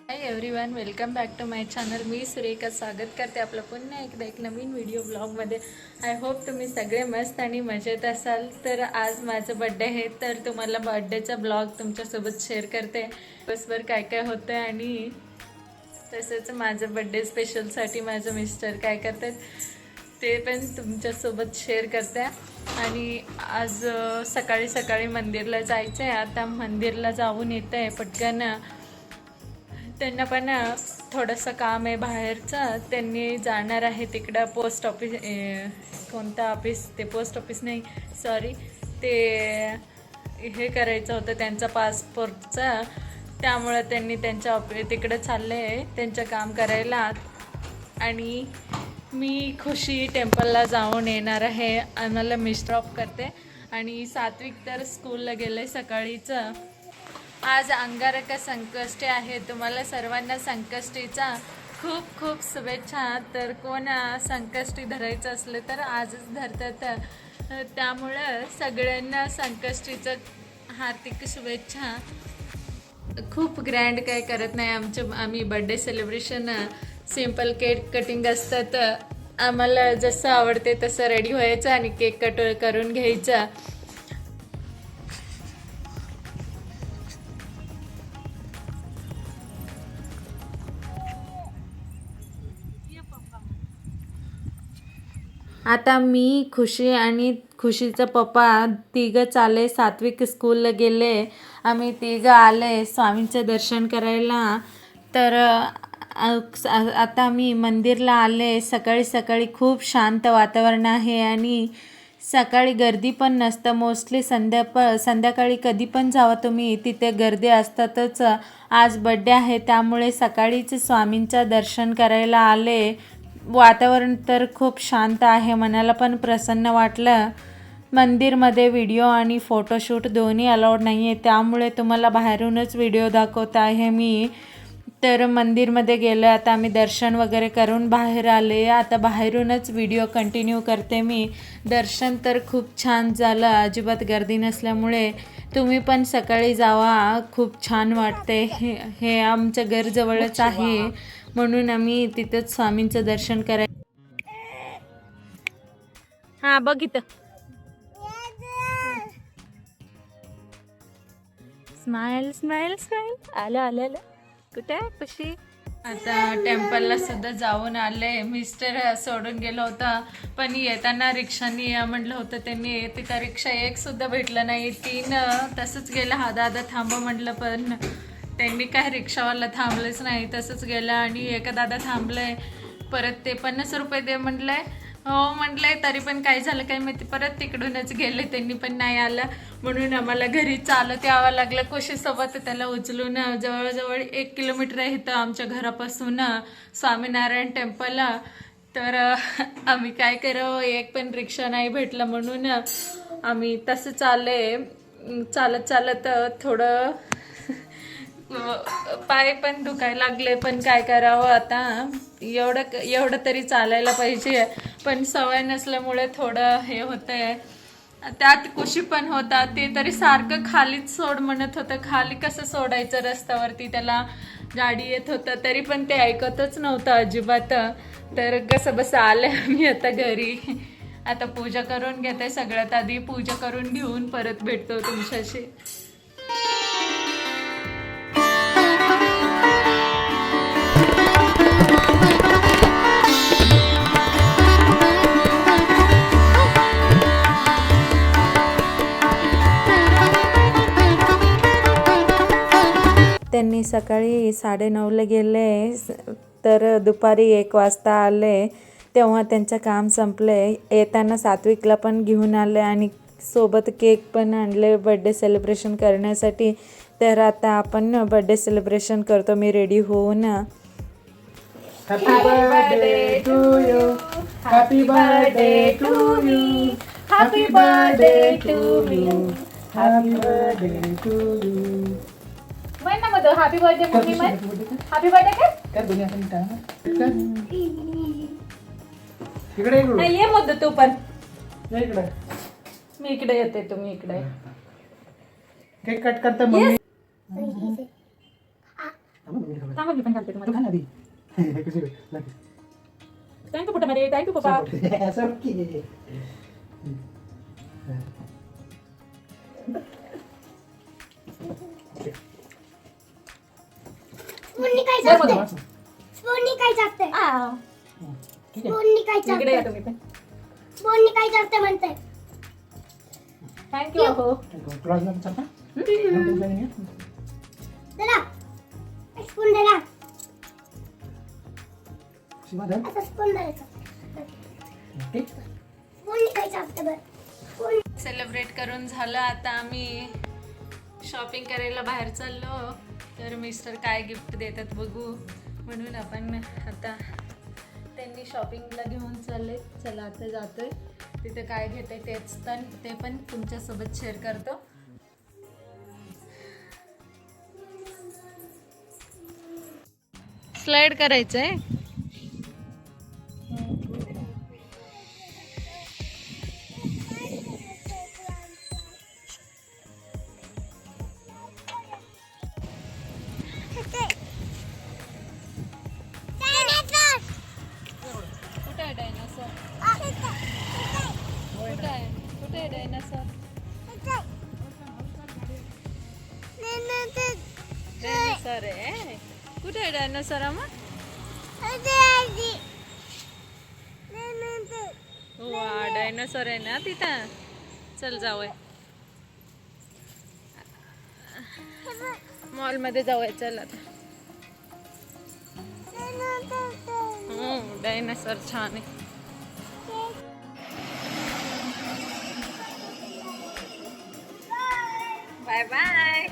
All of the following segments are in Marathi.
High everyone, welcome back to my channel. मी सुरेखा स्वागत करते आपलं पुन्हा एकदा एक नवीन व्हिडिओ ब्लॉगमध्ये. आय होप तुम्ही सगळे मस्त आणि मजेत असाल. तर आज माझं बड्डे आहे, तर तुम्हाला बड्डेचा ब्लॉग तुमच्यासोबत शेअर करते. दिवसभर काय काय होतं आणि तसंच माझं बड्डे स्पेशलसाठी माझं मिस्टर काय करतात ते पण तुमच्यासोबत शेअर करते. आणि आज सकाळी सकाळी मंदिरला जायचं आहे. आता मंदिरला जाऊन येतं आहे पटकन. त्यांना पण थोडंसं काम आहे बाहेरचं. त्यांनी जाणार आहे तिकडं पोस्ट ऑफिस, कोणतं ऑफिस ते, पोस्ट ऑफिस नाही सॉरी, ते हे करायचं होतं त्यांचा पासपोर्टचा. त्यामुळं त्यांनी त्यांच्या तिकडं चाललं आहे त्यांचं काम करायला. आणि मी खुशी टेम्पलला जाऊन येणार आहे. आम्हाला मिस्टर ऑफ करते आणि सात्विक तर स्कूलला गेलं आहे सकाळीचं. आज अंगारक संकष्टी आहे. तुम्हाला सर्वांना संकष्टीचा खूप खूप शुभेच्छा. तर कोण संकष्टी धरायचं असलं तर आजच धरतात. त्यामुळं सगळ्यांना संकष्टीचं हार्दिक शुभेच्छा. खूप ग्रँड काय करत नाही आम्ही birthday celebration. Simple cake cutting असतात. आम्हाला जसं आवडते तसं रेडी व्हायचं आणि केक कट करून घ्यायचा. आता मी, खुशी आणि खुशीचं पप्पा तिघं चाले. सात्विक स्कूलला गेले. आम्ही तिघं आले स्वामींचं दर्शन करायला. तर आता मी मंदिरला आले. सकाळी सकाळी खूप शांत वातावरण आहे आणि सकाळी गर्दी पण नसतं. मोस्टली संध्याकाळी कधी पण जावा तुम्ही, तिथे गर्दी असतातच. आज बड्डे आहे त्यामुळे सकाळीच स्वामींचं दर्शन करायला आले. वातावरण तर खूप शांत आहे, मनाला पण प्रसन्न वाटलं. मंदिरमध्ये व्हिडिओ आणि फोटोशूट दोन्ही अलाउड नाही आहे, त्यामुळे तुम्हाला बाहेरूनच व्हिडिओ दाखवत आहे मी. तर मंदिरमध्ये गेलो. आता आम्ही दर्शन वगैरे करून बाहेर आले. आता बाहेरूनच व्हिडिओ कंटिन्यू करते मी. दर्शन तर खूप छान झालं, अजिबात गर्दी नसल्यामुळे. तुम्ही पण सकाळी जावा, खूप छान वाटते. हे आमच्या घरजवळच आहे म्हणून आम्ही तिथंच स्वामींचं दर्शन करायचं. हां बघ इथं, स्माइल स्माइल स्माइल. आलं आलं आलं. कुठे कशी. आता टेम्पलला सुद्धा जाऊन आले. मिस्टर सोडून गेलं होतं, पण येताना रिक्षाने या म्हटलं होतं त्यांनी. तिथं रिक्षा एक सुद्धा भेटलं नाही. 3 तसंच गेलं. हा दादा थांबा म्हटलं, पण त्यांनी काय रिक्षावाला थांबलेच नाही, तसंच गेलं. आणि एका दादा थांबलंय, परत ते 50 रुपये दे म्हटलंय. हो म्हटलंय, तरी पण काय झालं काय माहिती, परत तिकडूनच गेले. त्यांनी पण नाही आलं म्हणून आम्हाला घरी चालत यावं लागलं. खुशीसोबत त्याला उचलून. जवळजवळ 1 किलोमीटर आहे इथं आमच्या घरापासून स्वामीनारायण टेम्पल. तर आम्ही काय करावं, एक पण रिक्षा नाही भेटलं म्हणून आम्ही तसं चालत चालत थोडं पाय पण दुखायला लागले. पण काय करावं आता, एवढं तरी चालायला पाहिजे, पण सवय नसल्यामुळे थोडं हे होतंय. त्यात खुशी पण होता, ते तरी सारखं खालीच सोड म्हणत होतं. खाली कसं सोडायचं, रस्त्यावरती त्याला गाडी येत होतं, तरी पण ते ऐकतच नव्हतं अजिबात. तर कसं बसं आले आम्ही आता घरी. आता पूजा करून घेते. सगळ्यात आधी पूजा करून घेऊन परत भेटतो तुमच्याशी. त्यांनी सकाळी 9:30ला गेले, तर दुपारी 1 वाजता आले. तेव्हा त्यांचं काम संपलं. येताना सात्विकला पण घेऊन आले आणि सोबत केक पण आणले बड्डे सेलिब्रेशन करण्यासाठी. तर आता आपण बड्डे सेलिब्रेशन करतो. मी रेडी होऊन. Happy birthday to you, happy birthday to you, happy birthday to you, happy birthday to you. म्हण ना मग हॅपी बर्थडे मम्मी, म्हण हॅपी बर्थडे कर. कर दुनिया पण इकडे नाही ये मग तू पण. इकडे मी इकडे येते, तुम्ही इकडे. केक कट करता मम्मी. थांबा मी पण घालते तू तुम्हाला. खा ना आधी. कशी बघ, लागली. थँक्यू पुटामध्ये, थँक्यू पप्पा. असं की. स्पूननी काय बरं, चालतंय? बरं. स्पूननी काय चालतंय? आ, ठीक आहे. स्पूननी काय इकडे या चालतंय? तुम्ही पण. स्पूननी काय चालतंय म्हणते? थँक्यू अहो. तुला अजून चालता? नंतर जाईन मी. दला एक स्पून दला शिवा धर. असं स्पून द्यायचं. ठीक. स्पूननी काय चालतंय बरं? स्पून सेलिब्रेट करून झालं. आता आम्ही शॉपिंग करायला बाहेर चाललो. तर मिस्टर काय गिफ्ट देतात बघू म्हणून आपण आता त्यांनी शॉपिंगला घेऊन चालले. चला आता जातोय. तिथे काय घेते तेच तर ते पण तुमच्यासोबत शेअर करतो. स्लाइड करायचं आहे. कुठे आहे डायनासोर? कुठे आहे? कुठे आहे डायनासोर? डायनासोर आहे. कुठे आहे डायनासोर आम्हा? वा डायनासोर आहे ना तिथं. चल जाऊया. मॉल मध्ये जाऊया चल आता. डायनासोर छान आहे. Bye bye.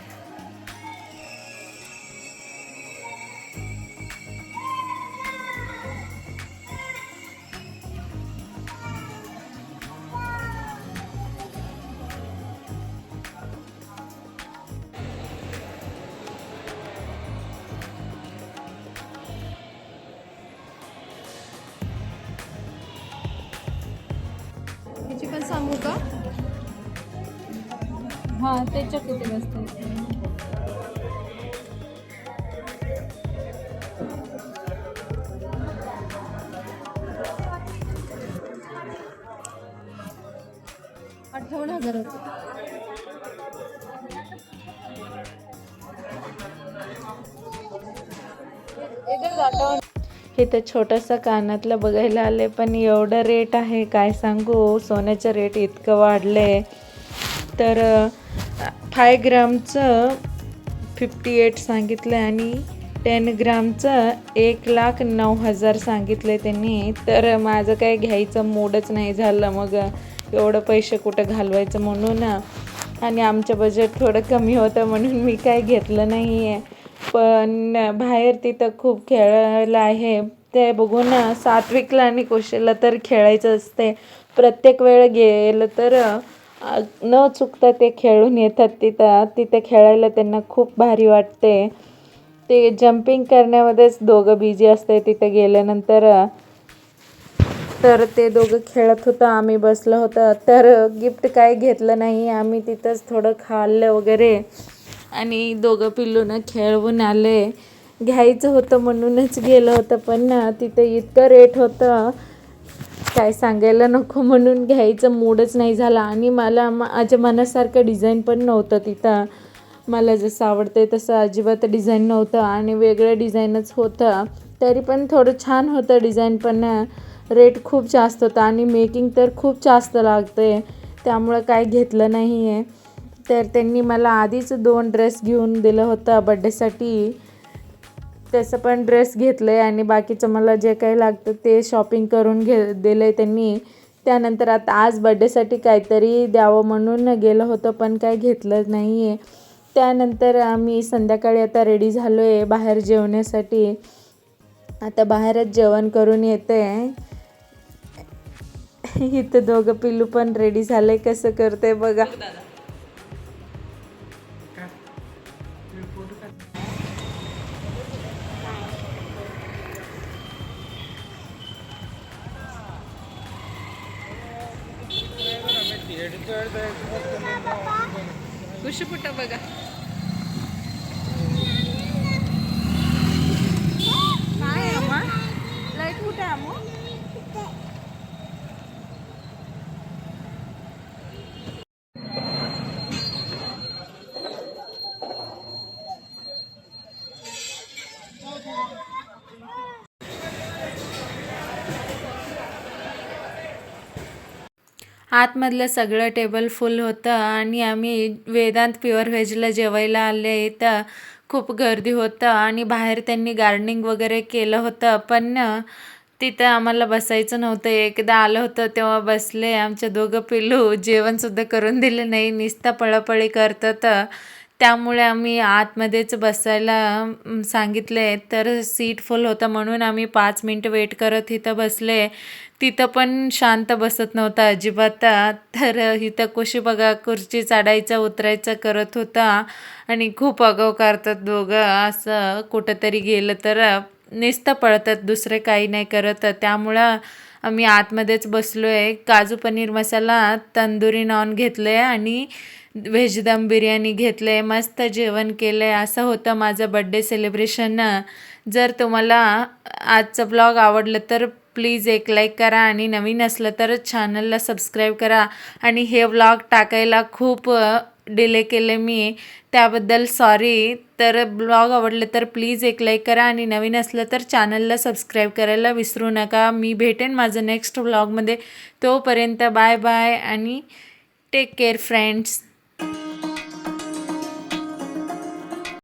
ह्याची पण सांगू का? हा त्याच्या किती बसते? $58,000 होते. इथं छोटंसं कानातलं बघायला आले पण एवढं रेट आहे काय सांगू. सोन्याचं रेट इतकं वाढले. तर 5 ग्रामचं 58 सांगितलं आणि 10 ग्रामचं 1,09,000 सांगितले त्यांनी. तर माझं काय घ्यायचं मूडच नाही झालं. मग एवढं पैसे कुठं घालवायचं म्हणून. आणि आमचं बजेट थोडं कमी होतं म्हणून मी काय घेतलं नाही आहे. पण बाहेर तिथं खूप खेळायला आहे. ते बघून सात्विकला आणि कुशलला तर खेळायचं असते. प्रत्येक वेळ गेलं तर न चुकता ते खेळून येतात तिथं खेळायला त्यांना खूप भारी वाटते. ते जम्पिंग करण्यामध्येच दोघं बिझी असते तिथं गेल्यानंतर. तर ते दोघं खेळत होतं, आम्ही बसलो होतं. तर गिफ्ट काय घेतलं नाही. आम्ही तिथंच थोडं खाल्लं वगैरे आणि दोघं पिल्लूनं खेळवून आले. घ्यायचं होतं म्हणूनच गेलं होतं पण तिथं इतकं रेट होतं काय सांगायला नको म्हणून घ्यायचं मूडच नाही झाला. आणि मला माझ्या मनासारखं डिझाईन पण नव्हतं तिथं. मला जसं आवडतं तसं अजिबात डिझाईन नव्हतं आणि वेगळं डिझाईनच होतं. तरी पण थोडं छान होतं डिझाईन पण रेट खूप जास्त होता आणि मेकिंग तर खूप जास्त लागते. त्यामुळं काय घेतलं नाही आहे. तर त्यांनी मला आधीच 2 ड्रेस घेऊन दिलं होतं बड्डेसाठी. तसं पण ड्रेस घेतलं आहे आणि बाकीचं मला जे काही लागतं ते शॉपिंग करून दिलं आहे त्यांनी. त्यानंतर आता आज बड्डेसाठी काहीतरी द्यावं म्हणून गेलं होतं पण काय घेतलं नाही आहे. त्यानंतर आम्ही संध्याकाळी आता रेडी झालो आहे बाहेर जेवण्यासाठी. आता बाहेरच जेवण करून येते. इथं दोघं पिल्लू पण रेडी झाले. कसं करते बघा. कुशपुट्टा बघा. आतमधलं सगळं टेबल फुल होतं आणि आम्ही वेदांत प्युअर व्हेजला जेवायला आले तर खूप गर्दी होतं आणि बाहेर त्यांनी गार्डनिंग वगैरे केलं होतं, पण तिथं आम्हाला बसायचं नव्हतं. एकदा आलं होतं तेव्हा बसले. आमच्या दोघं पिल्लू जेवणसुद्धा करून दिलं नाही, नुसता पळापळी करतात. त्यामुळे आम्ही आतमध्येच बसायला सांगितले. तर सीट फुल होतं म्हणून आम्ही 5 मिनटं वेट करत इथं बसले. तिथं पण शांत बसत नव्हता अजिबात. तर इथं कुशी बघा खुर्ची चढायचं उतरायचं करत होता आणि खूप आगाऊ करतात दोघं. असं कुठंतरी गेलं तर नुसतं पळतात, दुसरे काही नाही करत. त्यामुळं आम्ही आतमध्येच बसलो आहे. काजू पनीर मसाला तंदुरी नॉन घेतलं आहे आणि व्हेज दम बिर्याणी घेतलं आहे. मस्त जेवण केलं आहे. असं होतं माझं बड्डे सेलिब्रेशन. जर तुम्हाला आजचं ब्लॉग आवडलं तर प्लीज एक लाईक करा आणि नवीन असलं तर चॅनलला सबस्क्राईब करा. आणि हे ब्लॉग टाकायला खूप डिले केले मी, त्याबद्दल सॉरी. तर ब्लॉग आवडले तर प्लीज एक लाईक करा आणि नवीन असलं तर चॅनलला सबस्क्राईब करायला विसरू नका. मी भेटेन माझं नेक्स्ट ब्लॉगमध्ये. तोपर्यंत बाय बाय आणि टेक केअर फ्रेंड्स.